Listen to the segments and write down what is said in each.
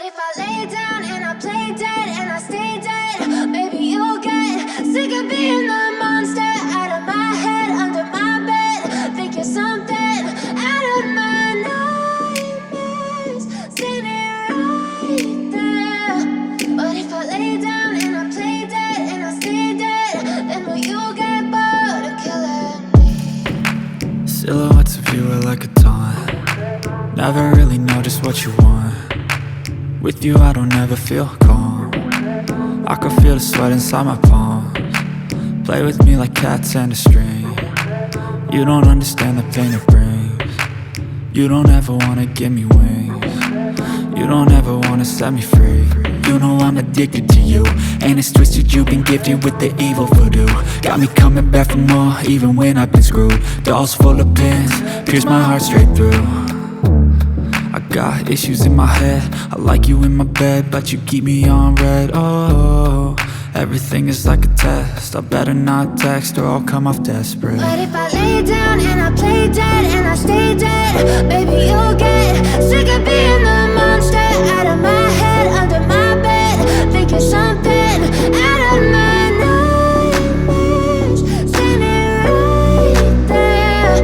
if I lay down and I play dead and I stay dead, maybe you'll get sick of being the monster out of my head, under my bed. Think you're something out of my nightmares, standing right there. But if I lay down and I play dead and I stay dead, then will you get bored of killing me? Silhouettes of you are like a taunt. Never really know just what you want. With you I don't ever feel calm. I can feel the sweat inside my palms. Play with me like cats and a string. You don't understand the pain it brings. You don't ever wanna give me wings. You don't ever wanna set me free. You know I'm addicted to you, and it's twisted, you've been gifted with the evil voodoo. Got me coming back for more, even when I've been screwed. Dolls full of pins, pierce my heart straight through. I got issues in my head, I like you in my bed, but you keep me on red. Oh, everything is like a test, I better not text or I'll come off desperate. But if I lay down and I play dead and I stay dead, baby you'll get sick of being the monster out of my head, under my bed. Think you're something out of my nightmares, standing right there.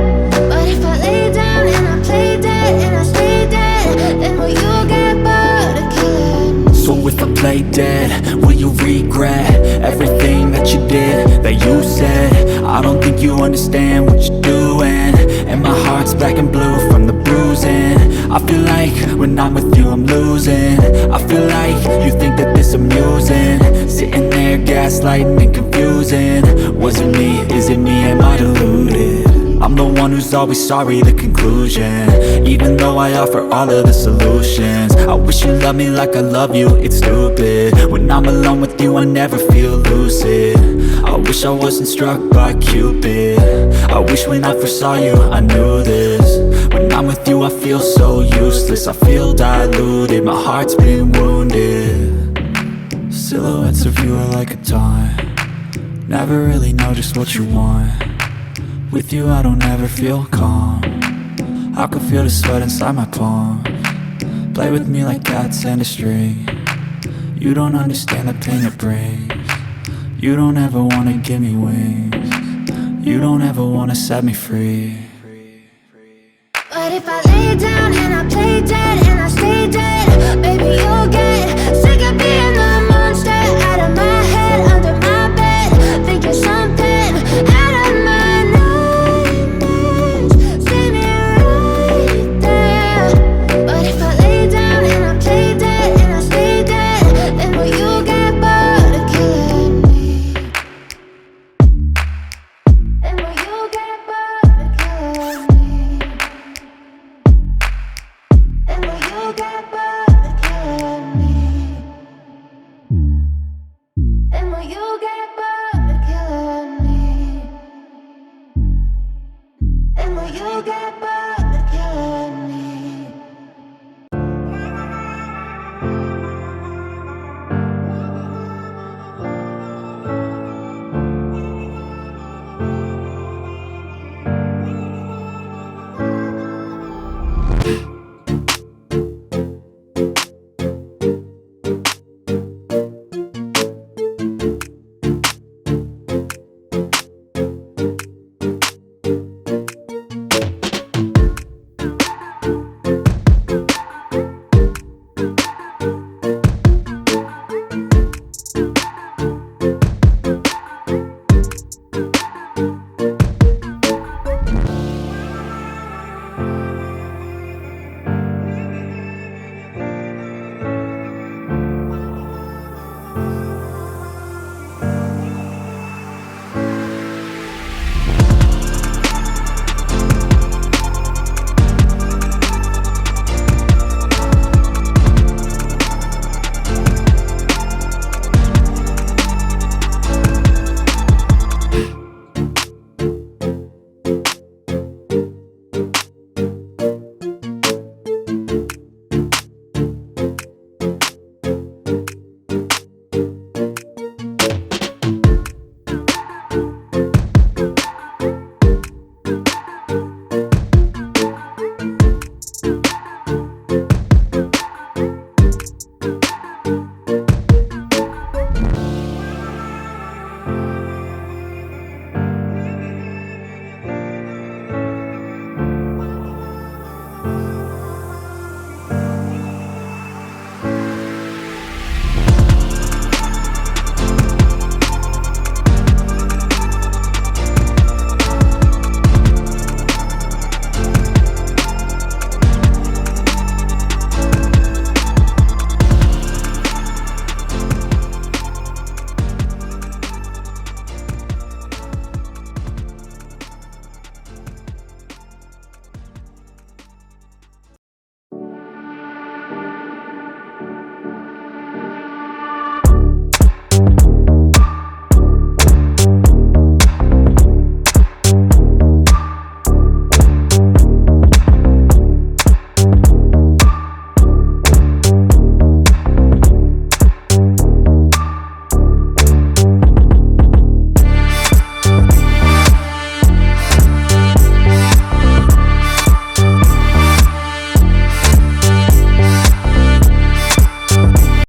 But if I lay down and I play dead and I stay dead, then will you get bored of killing me? So if I play dead, will you regret everything that you did, that you said? I don't think you understand what you're doing, and my heart's black and blue from the bruising. I feel like when I'm with you I'm losing. I feel like you think that this amusing, sitting there gaslighting and confusing. Was it me? Is it me? Am I deluded? I'm the one who's always sorry, the conclusion, even though I offer all of the solutions. I wish you loved me like I love you, it's stupid. When I'm alone with you I never feel lucid. I wish I wasn't struck by Cupid. I wish when I first saw you I knew this. When I'm with you I feel so useless, I feel diluted, my heart's been wounded. Silhouettes of you are like a taunt. Never really know just what you want. With you I don't ever feel calm. I can feel the sweat inside my palms. Play with me like cats and a string. You don't understand the pain it brings. You don't ever wanna give me wings. You don't ever wanna set me free. But if I lay down and I play dead and I stay dead,